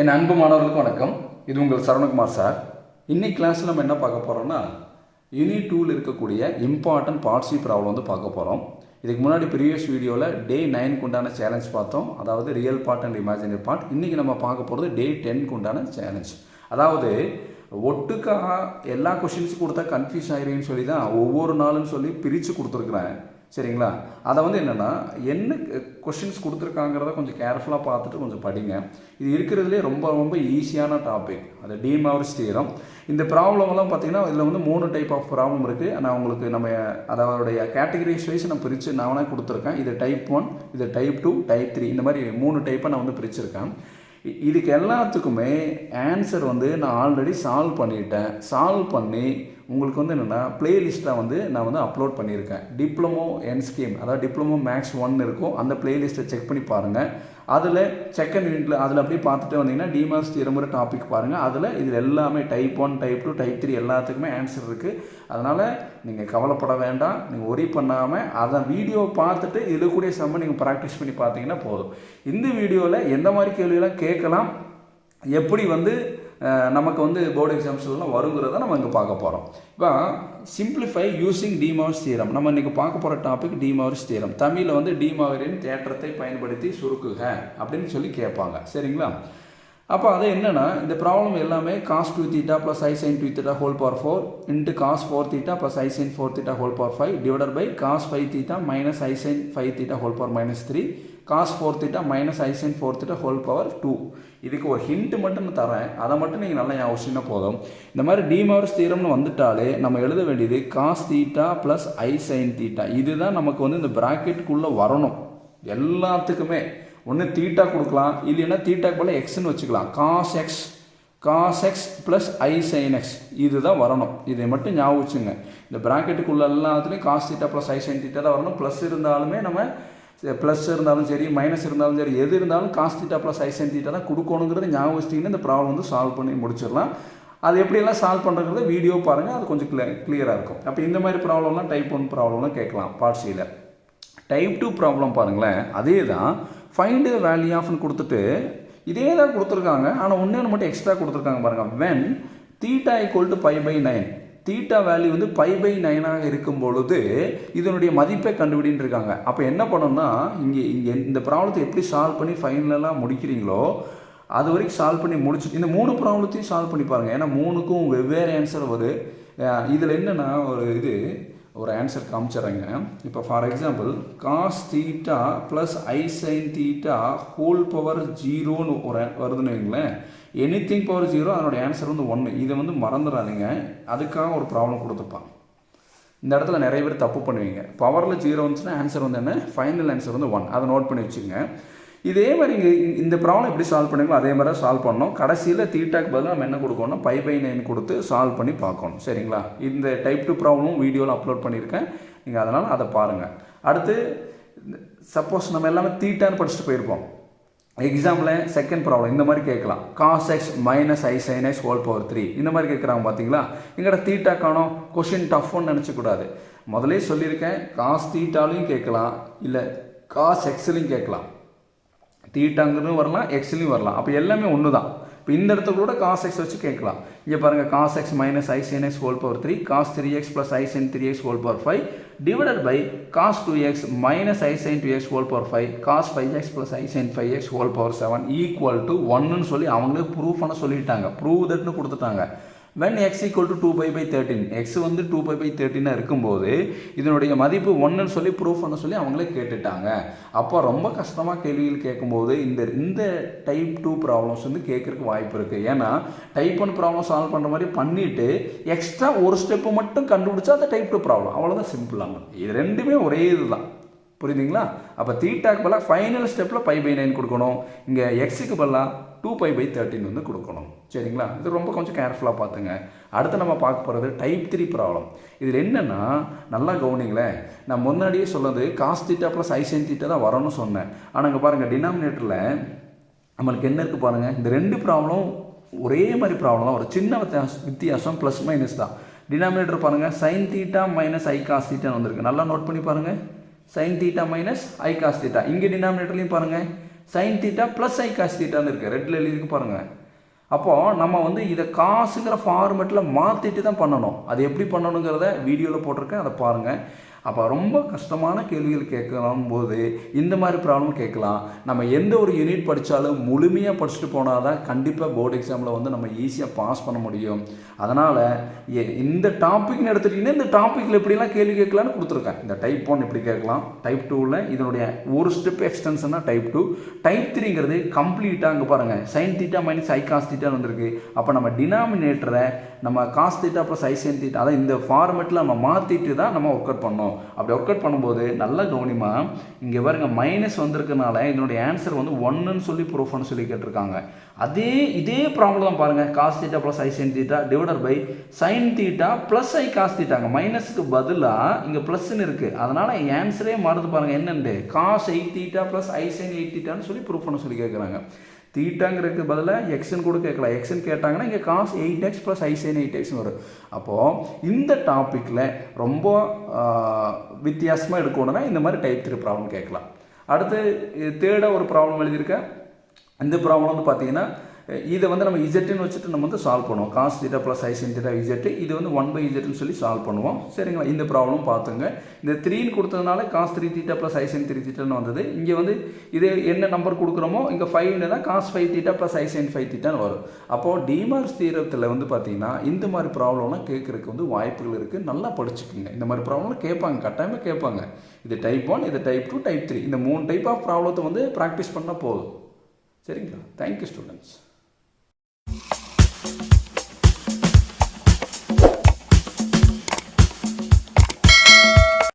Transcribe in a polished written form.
என் அன்பு மாணவர்களுக்கு வணக்கம். இது உங்கள் சரவணகுமார் சார். இன்னைக்கு கிளாஸில் நம்ம என்ன பார்க்க போகிறோம்னா, யூனிட் 2ல் இருக்கக்கூடிய இம்பார்ட்டன்ட் பார்ட் சி ப்ராப்ளம் வந்து பார்க்க போகிறோம். இதுக்கு முன்னாடி ப்ரீவியஸ் வீடியோவில் டே 9க்கு உண்டான சேலஞ்ச் பார்த்தோம், அதாவது real part and imaginary part. இன்றைக்கி நம்ம பார்க்க போகிறது டே 10க்கு உண்டான சேலஞ்ச். அதாவது ஒட்டுக்காக எல்லா கொஷின்ஸும் கொடுத்தா கன்ஃபியூஸ் ஆகிருன்னு சொல்லி தான் ஒவ்வொரு நாளும் சொல்லி பிரித்து கொடுத்துருக்குறேன். சரிங்களா? அதை வந்து என்னென்னா, என்ன கொஷின்ஸ் கொடுத்துருக்காங்கிறத கொஞ்சம் கேர்ஃபுல்லாக பார்த்துட்டு கொஞ்சம் படிங்க. இது இருக்கிறதுலே ரொம்ப ரொம்ப ஈஸியான டாபிக், அது டிமார்ஸ் தியரம். இந்த ப்ராப்ளம்லாம் பார்த்தீங்கன்னா இதில் வந்து 3 டைப் ஆஃப் ப்ராப்ளம் இருக்குது. நான் உங்களுக்கு நம்ம அதோடைய கேட்டகரிஸ் வைஸ் நான் பிரித்து நானே கொடுத்துருக்கேன். இது டைப் 1, இது டைப் 2, டைப் 3, இந்த மாதிரி 3 டைப்பை நான் வந்து பிரிச்சுருக்கேன். இதுக்கு எல்லாத்துக்குமே ஆன்சர் வந்து நான் ஆல்ரெடி சால்வ் பண்ணிட்டேன். சால்வ் பண்ணி உங்களுக்கு வந்து என்னென்னா ப்ளேலிஸ்ட்டில் வந்து நான் வந்து அப்லோட் பண்ணியிருக்கேன். டிப்ளமோ என் ஸ்கீம், அதாவது டிப்ளமோ மேக்ஸ் 1 இருக்கும், அந்த ப்ளேலிஸ்ட்டை செக் பண்ணி பாருங்கள். அதில் செகண்ட் யூனிட்டில் அதில் அப்படியே பார்த்துட்டு வந்தீங்கன்னா டிமார்ஸ் தியரம் டாபிக் பாருங்கள். அதில் இதில் எல்லாமே டைப் 1, டைப் 2, டைப் 3 எல்லாத்துக்குமே ஆன்சர் இருக்குது. அதனால் நீங்கள் கவலைப்பட வேண்டாம், நீங்கள் ஒரி பண்ணாமல் அதை வீடியோ பார்த்துட்டு இதில் கூடிய சம்ம நீங்கள் ப்ராக்டிஸ் பண்ணி பார்த்தீங்கன்னா போதும். இந்த வீடியோவில் எந்த மாதிரி கேள்வியெல்லாம் கேட்கலாம், எப்படி வந்து நமக்கு வந்து போர்டு எக்ஸாம்ஸ்லாம் வருங்கிறத நம்ம இங்கே பார்க்க போகிறோம். இப்போ சிம்பிளிஃபை யூஸிங் டிமார்ஸ் தியரம், நம்ம இன்றைக்கி பார்க்க போகிற டாபிக் டிமார்ஸ் தியரம். தமிழில் வந்து டிமாரின் தேற்றத்தை பயன்படுத்தி சுருக்குக அப்படின்னு சொல்லி கேட்பாங்க. சரிங்களா? அப்போ அது என்னென்னா, இந்த ப்ராப்ளம் எல்லாமே cos 2θ + I sin 2θ whole power 4 into cos 4θ + I sin 4θ whole power 5 divided by cos 5θ - I sin 5θ whole power -3 cos 4θ - I sin 4θ whole power 2. இதுக்கு ஒரு ஹிண்ட் மட்டும் நான் தரேன், அதை மட்டும் நீங்கள் நல்லா யோசிச்சுன்னா போதும். இந்த மாதிரி டிமார்ஸ் தியரம்னு வந்துட்டாலே நம்ம எழுத வேண்டியது cos θ + I sin θ. இதுதான் நமக்கு வந்து இந்த ப்ராக்கெட்டுக்குள்ளே வரணும். எல்லாத்துக்குமே ஒன்று தீட்டா கொடுக்கலாம், இல்லைன்னா தீட்டாக்கு போல எக்ஸ்ன்னு வச்சுக்கலாம். cos x + I sin x இதுதான் வரணும். இதை மட்டும் ஞாபகம் வச்சுங்க. இந்த ப்ராக்கெட்டுக்குள்ளே எல்லாத்துலேயும் cos θ + I sin θ தான் வரணும். ப்ளஸ் இருந்தாலுமே நம்ம ப்ளஸ் இருந்தாலும் சரி, மைனஸ் இருந்தாலும் சரி, எது இருந்தாலும் cos θ + I sin θ தான் கொடுக்கணுங்கிறது ஞாபகம் வச்சிட்டிங்கன்னா இந்த ப்ராப்ளம் வந்து சால்வ் பண்ணி முடிச்சிடலாம். அது எப்படியெல்லாம் சால்வ் பண்ணுறதுங்கிறத வீடியோ பாருங்கள், அது கொஞ்சம் கிளியராக இருக்கும். அப்போ இந்த மாதிரி ப்ராப்ளம்லாம் டைப் 1 ப்ராப்ளம்லாம் கேட்கலாம் பார்ட் சியில். டைப் 2 ப்ராப்ளம் பாருங்களேன், அதே தான். ஃபைண்ட் த வேல்யூ ஆஃப்னு கொடுத்துட்டு இதே தான் கொடுத்துருக்காங்க, ஆனால் ஒன்று மட்டும் எக்ஸ்ட்ரா கொடுத்துருக்காங்க பாருங்கள். வென் θ = π/9, தீட்டா வேல்யூ வந்து π/9 இருக்கும் பொழுது இதனுடைய மதிப்பை கண்டுபிடின்னு இருக்காங்க. அப்போ என்ன பண்ணணும்னா, இங்கே இந்த ப்ராப்ளத்தை எப்படி சால்வ் பண்ணி ஃபைனலாக முடிக்கிறீங்களோ அது வரைக்கும் சால்வ் பண்ணி முடிச்சு இந்த 3 ப்ராப்ளத்தையும் சால்வ் பண்ணி பாருங்கள். ஏன்னா 3க்கும் வெவ்வேறு ஆன்சர் வரும். இதில் என்னென்னா ஒரு ஆன்சர் காமிச்சிட்றேங்க. இப்போ for example cos θ + I sin θ whole power 0ன்னு ஒரு வருதுன்னு வைங்களேன். எனிதிங் பவர் 0, அதனுடைய ஆன்சர் வந்து 1. இதை வந்து மறந்துடாதீங்க, அதுக்காக ஒரு ப்ராப்ளம் கொடுத்துப்பான். இந்த இடத்துல நிறைய பேர் தப்பு பண்ணுவீங்க. பவரில் 0 வந்துச்சுன்னா ஆன்சர் வந்து என்ன, ஃபைனல் ஆன்சர் வந்து 1. அதை நோட் பண்ணி வச்சுங்க. இதே மாதிரி இங்கே இந்த ப்ராப்ளம் எப்படி சால்வ் பண்ணுங்களோ அதே மாதிரி சால்வ் பண்ணணும். கடைசியில் தீட்டாக்கு பதிலாக நம்ம என்ன கொடுக்கணும்னா π/9 கொடுத்து சால்வ் பண்ணி பார்க்கணும். சரிங்களா? இந்த டைப் 2 ப்ராப்ளமும் வீடியோவில் அப்லோட் பண்ணியிருக்கேன், நீங்கள் அதனால் அதை பாருங்கள். அடுத்து சப்போஸ் நம்ம எல்லாமே தீட்டான்னு படிச்சுட்டு போயிருப்போம். எக்ஸாம்பிள் செகண்ட் ப்ராப்ளம் இந்த மாதிரி கேட்கலாம். cos x - I sin x whole power 3 இந்த மாதிரி கேட்குறாங்க பார்த்தீங்களா? எங்கள்கிட்ட தீட்டா காணோம், கொஷின் டஃப்னு நினச்சக்கூடாது. முதலே சொல்லியிருக்கேன், cos θலையும் கேட்கலாம், இல்லை cos xலையும் கேட்கலாம். தீட்டாங்கிறதும் வரலாம், எக்ஸ்லையும் வரலாம். அப்போ எல்லாமே ஒன்று தான். இப்போ இந்த இடத்துல கூட cos x வச்சு கேட்கலாம். இங்கே பாருங்கள், cos x - I sin x whole power 3 cos 3x + I sin 3x whole power 5 divided by cos 2x - I sin 2x whole power 5 cos 5x + I sin 5x whole power 7 equal to 1ன்னு சொல்லி அவங்களே proof பண்ண சொல்லிட்டாங்க. Prove தட்னு கொடுத்துட்டாங்க. when x = 2π/13, x வந்து 2π/13 இருக்கும்போது இதனுடைய மதிப்பு 1ன்னு சொல்லி ப்ரூஃப் பண்ண சொல்லி அவங்களே கேட்டுட்டாங்க. அப்போ ரொம்ப கஷ்டமாக கேள்விகள் கேட்கும்போது இந்த டைப் 2 ப்ராப்ளம்ஸ் வந்து கேட்குறதுக்கு வாய்ப்பு இருக்குது. ஏன்னா டைப் 1 ப்ராப்ளம் சால்வ் பண்ணுற மாதிரி பண்ணிவிட்டு எக்ஸ்ட்ரா ஒரு ஸ்டெப்பு மட்டும் கண்டுபிடிச்சா அந்த டைப் 2 ப்ராப்ளம் அவ்வளோதான், சிம்பிளாக. இது ரெண்டுமே ஒரே இதுதான். புரியுதுங்களா? அப்போ தீட்டாக்கு பதிலாக ஃபைனல் ஸ்டெப்பில் π/9 கொடுக்கணும், இங்கே எக்ஸுக்கு பதிலாக 2π/13 வந்து கொடுக்கணும். சரிங்களா? இது ரொம்ப கொஞ்சம் கேர்ஃபுல்லாக பார்த்துங்க. அடுத்து நம்ம பார்க்க போகிறது டைப் 3 ப்ராப்ளம். இதில் என்னென்னா, நல்லா கவனிங்களேன், நான் முன்னாடியே சொன்னது cos θ + I sin θ தான் வரணும்னு சொன்னேன். ஆனால் இங்கே பாருங்கள், டினாமினேட்டரில் நம்மளுக்கு என்ன இருக்குது பாருங்கள். இந்த 2 ப்ராப்ளம் ஒரே மாதிரி ப்ராப்ளம் தான், ஒரு சின்ன வித்தியாசம் ப்ளஸ் மைனஸ் தான். டினாமினேட்டர் பாருங்கள், sin θ - I cos θன்னு வந்திருக்கு. நல்லா நோட் பண்ணி பாருங்கள், sin θ - I cos θ. இங்கே டினாமினேட்டர்லையும் பாருங்கள், sign theta plus I cos தீட்டான்னு இருக்குது, ரெட்டில் எழுதிருக்கு பாருங்கள். அப்போது நம்ம வந்து இதை காசுங்கிற ஃபார்மெட்டில் மாற்றிட்டு தான் பண்ணணும். அது எப்படி பண்ணணுங்கிறத வீடியோவில் போட்டிருக்கேன், அதை பாருங்கள். அப்போ ரொம்ப கஷ்டமான கேள்விகள் கேட்கணும் போது இந்த மாதிரி ப்ராப்ளம் கேட்கலாம். நம்ம எந்த ஒரு யூனிட் படித்தாலும் முழுமையாக படிச்சுட்டு போனால் தான் கண்டிப்பாக போர்டு எக்ஸாமில் வந்து நம்ம ஈஸியாக பாஸ் பண்ண முடியும். அதனால் இந்த டாப்பிக்னு எடுத்துட்டிங்கன்னா இந்த டாப்பிக்கில் எப்படிலாம் கேள்வி கேட்கலான்னு கொடுத்துருக்கேன். இந்த டைப் 1 இப்படி கேட்கலாம், டைப் 2ல் இதனுடைய ஒரு ஸ்டெப் எக்ஸ்டென்ஷனாக டைப் 2, டைப் 3ங்கிறது கம்ப்ளீட்டாக அங்கே பாருங்கள் சைன் தீட்டா மைனஸ் ஐ காஸ் தீட்டான்னு வந்திருக்கு. அப்போ நம்ம டினாமினேட்டரை நம்ம cos theta plus I sine theta அதான் இந்த ஃபார்மெட்டில் நம்ம மாற்றிட்டு தான் நம்ம ஒர்க் அவுட் பண்ணோம். அப்படி ஒர்க் அவுட் பண்ணும்போது நல்லா கவனிமா, இங்கே பாருங்க மைனஸ் வந்திருக்கனால இதனுடைய ஆன்சர் வந்து 1ன்னு சொல்லி ப்ரூஃப்னு சொல்லி கேட்டிருக்காங்க. இதே ப்ராப்ளம் தான் பாருங்கள், cos theta plus I sine theta divided by sine theta plus I cos தீட்டாங்க. மைனஸுக்கு பதிலாக இங்கே ப்ளஸ்ன்னு இருக்குது, அதனால் ஆன்சரே மாறுது பாருங்கள். என்னென்று cos 8 theta plus I sine 8 தீட்டான்னு சொல்லி ப்ரூஃப்னு சொல்லி கேட்குறாங்க. தீட்டாங்கிறதுக்கு பதிலாக எக்ஸ்ன்னு கூட கேட்கலாம். எக்ஸ்ன்னு கேட்டாங்கன்னா இங்கே cos 8x plus I sign 8xன்னு வரும். அப்போது இந்த டாப்பிக்கில் ரொம்ப வித்தியாசமாக எடுக்கணும்னா இந்த மாதிரி டைப் 3 ப்ராப்ளம் கேட்கலாம். அடுத்து தேர்டாக ஒரு ப்ராப்ளம் எழுதியிருக்கேன். இந்த ப்ராப்ளம் வந்து பார்த்தீங்கன்னா இதை வந்து நம்ம இஜெட்டுன்னு வச்சுட்டு நம்ம வந்து சால்வ் பண்ணுவோம். Cos theta plus I sine theta இஜெட்டு, இது வந்து 1/z சொல்லி சால்வ் பண்ணுவோம். சரிங்களா, இந்த ப்ராப்ளம் பார்த்துங்க. இந்த 3ன்னு கொடுத்ததுனால cos 3 theta plus I sign 3 தீட்டான்னு வந்தது. இங்கே வந்து இது என்ன நம்பர் கொடுக்குறோமோ இங்கே 5ன்னு தான் cos 5 theta plus I sign 5 தீட்டான்னு வரும். அப்போது டிமார்ஸ் தியரத்தில் வந்து பார்த்தீங்கன்னா இந்த மாதிரி ப்ராப்ளம்லாம் கேட்குறதுக்கு வந்து வாய்ப்புகள் இருக்குது. நல்லா படிச்சுக்குங்க. இந்த மாதிரி ப்ராப்ளம்லாம் கேட்பாங்க, கட்டாயமாக கேட்பாங்க. இது டைப் 1, இது டைப் 2, டைப் 3, இந்த 3 டைப் ஆஃப் ப்ராப்ளத்தை வந்து ப்ராக்டிஸ் பண்ணால் போதும். சரிங்களா, தேங்க்யூ ஸ்டூடெண்ட்ஸ்.